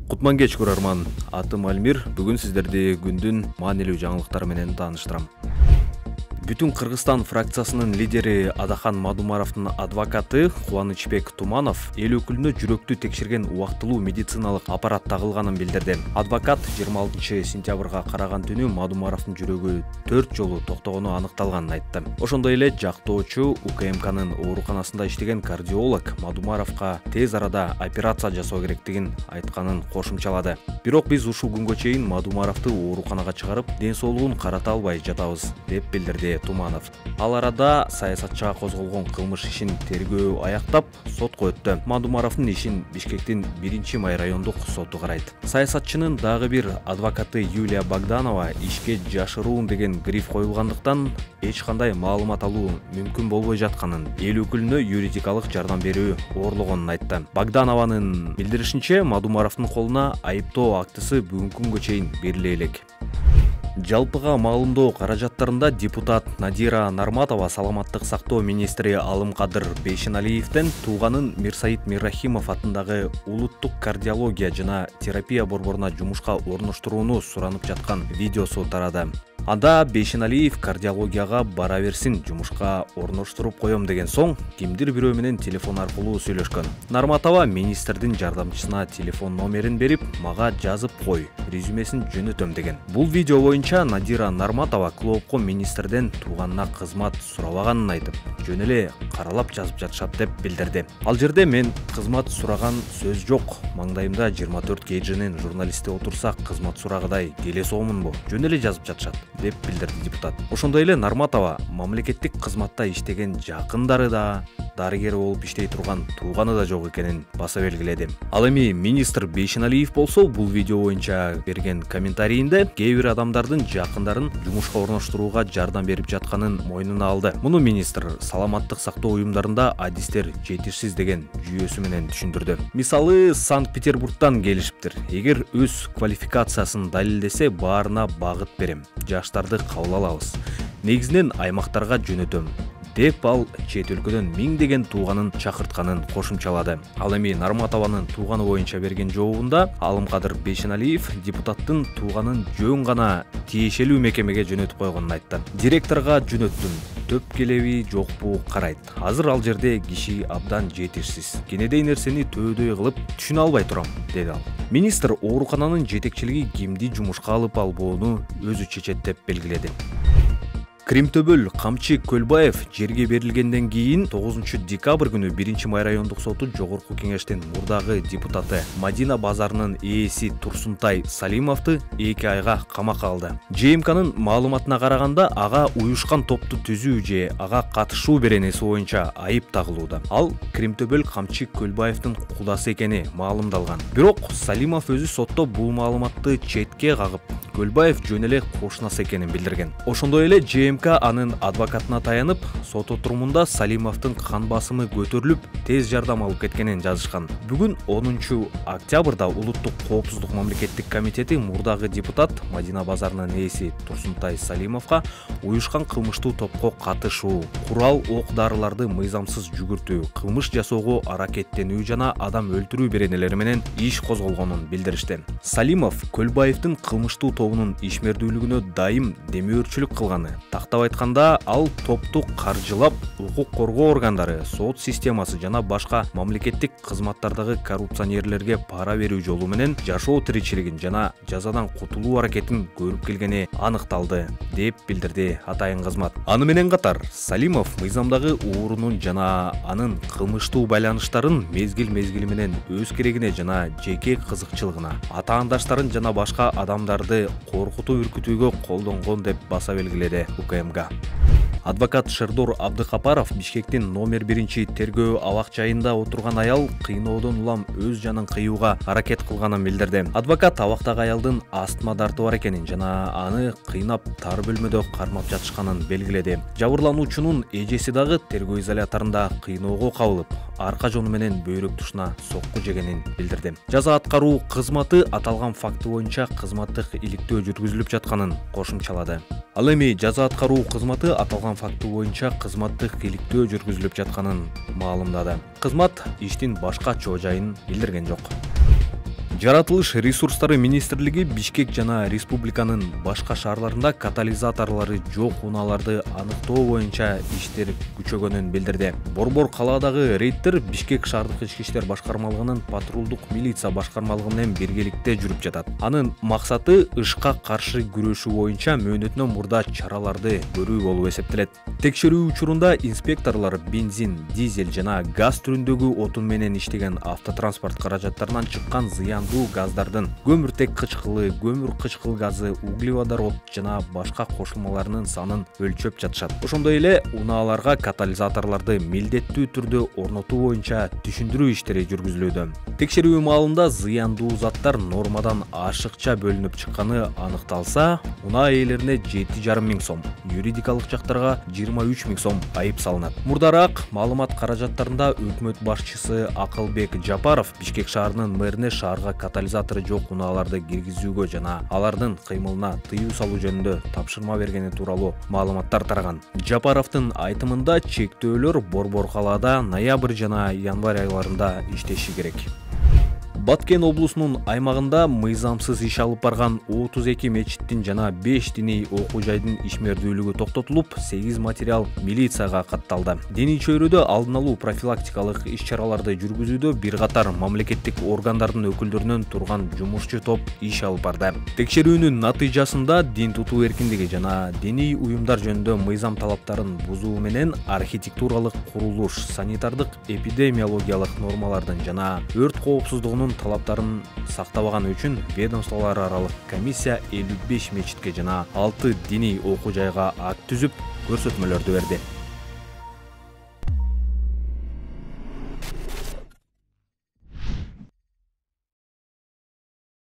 Кутман кеч көрөрман. Атым Альмир. Бүгүн сиздерди күндүн маанилүү жаңылыктары менен тааныштырам. Бүтүн Кыргызстан фракциясынын лидери Адахан Мадумаровдун адвокаты Кубанычбек Туманов эл өкүлүнө жүрөктү текшерген убактылуу медициналык аппарат тагылганын билдирди. Адвокат 26 сентябрга караган түнү Мадумаровдун жүрөгү 4 жолу токтогону аныкталганын айтты. Ошондой эле жактоочу УКМКнын ооруканасында иштеген кардиолог Мадумаровго тез арада операция жасоо керектигин айтканын кошумчалады. Бирок биз ушул күнгө чейин Мадумаровду ооруканага чыгарып, ден соолугун карата албай жатабыз, деп билдирди Туманов. Ал арада саясатчыга козголгон кылмыш ишин тергөө аяктап, сотко өттү. Мадумаровдун ишин Бишкектин 1-май райондук соту карайт. Саясатчынын дагы бир адвокаты Юлия Богданова ишке жашыруун деген гриф коюлгандыктан эч кандай маалымат алуу мүмкүн болбой жатканын, эл өкүлүнө юридикалык жардам берүү оорлогонун айтты. Богданованын билдиришинче, Мадумаровдун колуна айыптоо актысы бүгүнкү күнгө чейин бериле элек. Жалпыга маалымдоо каражаттарында депутат Надира Нарматова саламаттык сактоо министри Алымкадыр Бейшеналиевден тууганын Мирсаид Миррахимов атындагы улуттук кардиология жана терапия борборуна жумушка орноштурууну суранып жаткан видеосу тарады. Анда Бейшеналиев кардиологияга бара берсин, жумушка орноштуруп коем деген соң, кимдир бирөө менен телефон аркылуу сүйлөшкөн. Нарматова министрдин жардамчысына телефон номерин берип, мага жазып кой, резюмесин жөнөтөм деген. Бул видео боюнча Надира Нарматова клоопко министрден тууганына кызмат сурабаганын айтып, жөн эле каралап жазып жатышат деп билдирди. Ал жерде мен кызмат сураган сөз жок, маңдайымда 24 кейджинин журналисти отурса кызмат сурагыдай келе соомунбу, жөн эле жазып жатышат, деп билдирди депутат. Ошондой эле Нарматова мамлекеттик кызматта иштеген жакындары да, дарыгер болуп иштей турган тууганы да жок экенин баса белгиледи. Ал эми министр Бейшеналиев болсо бул видео боюнча берген комментарийинде кээ бир адамдардын жакындарын жумушка орноштурууга жардам берип жатканын мойнуна алды. Муну министр саламаттык сактоо уюмдарында адистер жетишсиз деген жүйөсү менен түшүндүрдү. Мисалы, Санкт-Петербургтан келишиптир. Эгер өз квалификациясын далилдесе, баарына багыт берем. Жаштарды кабыл алабыз. Негизинен аймактарга жөнөтөм, деп ал чет өлкөдөн миңдеген тууганын чакыртканын кошумчалады. Ал эми Нарматованын тууганы боюнча берген жообунда Алымкадыр Бейшеналиев депутаттын тууганын жөн гана тиешелүү мекемеге жөнөтүп койгонун айтты. Директорго жөнөттүм, төп келеби жокпу карайт. Азыр ал жерде киши абдан жетишсиз. Кенедей нерсени төөдөй кылып түшүнө албай турам, деди ал. Министр оорукананын жетекчилиги кимди жумушка алып албоону өзү чечет деп белгиледи. Кримтөбөл Камчы Көлбаев жерге берилгенден кийин 9 декабрь күнү 1-май райондук соту жогорку кеңештин мурдагы депутаты Мадина базарынын ээси Турсунтай Салимовду 2 айга камакка алды. ЖМКнын маалыматына караганда, ага уюшкан топту түзүү же ага катышуу беренеси боюнча айып тагылууда. Ал Кримтөбөл Камчы Көлбаевдин кудасы экени маалымдалган. Бирок Салимов өзү сотто бул маалыматты четке кагып, Көлбаев жөн эле кошунасы экенин билдирген. Ошондой эле ЖМК анын адвокатына таянып, сот отурумунда Салимовдун кан басымы көтөрүлүп, тез жардам алып кеткенин жазышкан. Бүгүн 10 октябрда Улуттук коопсуздук мамлекеттик комитети мурдагы депутат Мадина базарынын ээси Турсунтай Салимовго уюшкан кылмыштуу топко катышуу, курал ок дарыларды мыйзамсыз жүгүртүү, кылмыш жасоого аракеттенүү жана адам өлтүрүү беренелери менен иш козголгонун билдиришти. Салимов Көлбаевдин кылмыштуу тобунун ишмердүүлүгүнө дайым демөөрчүлүк кылганы, тактап айтканда, ал топту каржылап, укук коргоо органдары, сот системасы жана башка мамлекеттик кызматтардагы коррупционерлерге пара берүү жолу менен жашоо тиричилигин жана жазадан кутулуу аракетин көрүп келгени аныкталды, деп билдирди атайын кызмат. Аны менен катар, Салимов мыйзамдагы уурунун жана анын кылмыштуу байланыштарын мезгил-мезгили менен өз керегине жана жеке кызыкчылыгына, атаандаштарын жана башка адамдарды коркутуу үркүтүүгө колдонгон деп баса белгиледи УКМК. Адвокат Шердор Абдыкапаров Бишкектин номер 1 тергөө абак жайында отурган аял кыйноодон улам өз жанын кыюуга аракет кылганын билдирди. Адвокат абактагы аялдын астма дарты бар экенин жана аны кыйнап тар бөлмөдө кармап жатышканын белгиледи. Жабырлануучунун эжеси дагы тергөө изоляторунда кыйноого кабылып, арка жону менен бөйрөк тушуна сокку жегенин билдирди. Жаза аткаруу кызматы аталган факты боюнча кызматтык иликтөө жүргүзүлүп жатканын кошумчалады. Ал эми жаза аткаруу кызматы аталган факты боюнча кызматтык иликтөө жүргүзүлүп жатканын маалымдады. Кызмат иштин башка чоо жайын билдирген жок. Жаратылыш ресурстары министрлиги Бишкек жана республиканын башка шаарларында катализаторлору жок унааларды аныктоо боюнча иштер күчөгөнүн билдирди. Борбор калаадагы рейдтер Бишкек шаардык ички иштер башкармалыгынын патрулдук милиция башкармалыгы менен биргеликте жүрүп жатат. Анын максаты ышка каршы күрөшүү боюнча мөөнөтүнөн мурда чараларды көрүү болуп эсептелет. Текшерүү учурунда инспекторлор бензин, дизель жана газ түрүндөгү отун менен иштеген автотранспорт каражаттарынан чыккан зыяндуу газдардын көмүртек кычкылы, көмүр кычкыл газы, углеводород жана башка кошулмаларынын санын өлчөп жатышат. Ошондой эле унааларга катализаторлорду милдеттүү түрдө орнотуу боюнча түшүндүрүү иштери жүргүзүлүүдө. Текшерүү маалында зыяндуу заттар нормадан ашыкча бөлүнүп чыкканы аныкталса, унаа ээлерине 7,5 миң сом, юридикалык жактарга 23 миң сом айып салынат. Мурдараак маалымат каражаттарында өкмөт башчысы Акылбек Жапаров Бишкек шаарынын мэрине шаарга катализатору жок унааларды киргизүүгө жана алардын кыймылына тыюу салуу жөнүндө тапшырма бергени тууралуу маалыматтар тараган. Жапаровдун айтымында чектөөлөр Борбор калаада ноябрь жана январь айларында иштеши керек. Баткен облусунун аймагында мыйзамсыз иш алып барган 32 мечиттин жана 5 диний окуу жайдын ишмердүүлүгү токтотулуп, 8 материал милицияга катталды. Диний чөйрөдө алдын алуу профилактикалык иш-чараларды жүргүзүүдө бир катар мамлекеттик органдардын өкүлдөрүнөн турган жумушчу топ иш алып барды. Текшерүүнүн натыйжасында дин тутуу эркиндиги жана диний уюмдар жөнүндө мыйзам талаптарын бузуу менен архитектуралык курулуш, санитардык эпидемиологиялык нормалардын жана өрт коопсуздугунун талаптарын сактабаганы үчүн ведомстволор аралык комиссия 55 мечитке жана 6 диний окуу жайга акт түзүп, көрсөтмөлөрдү берди.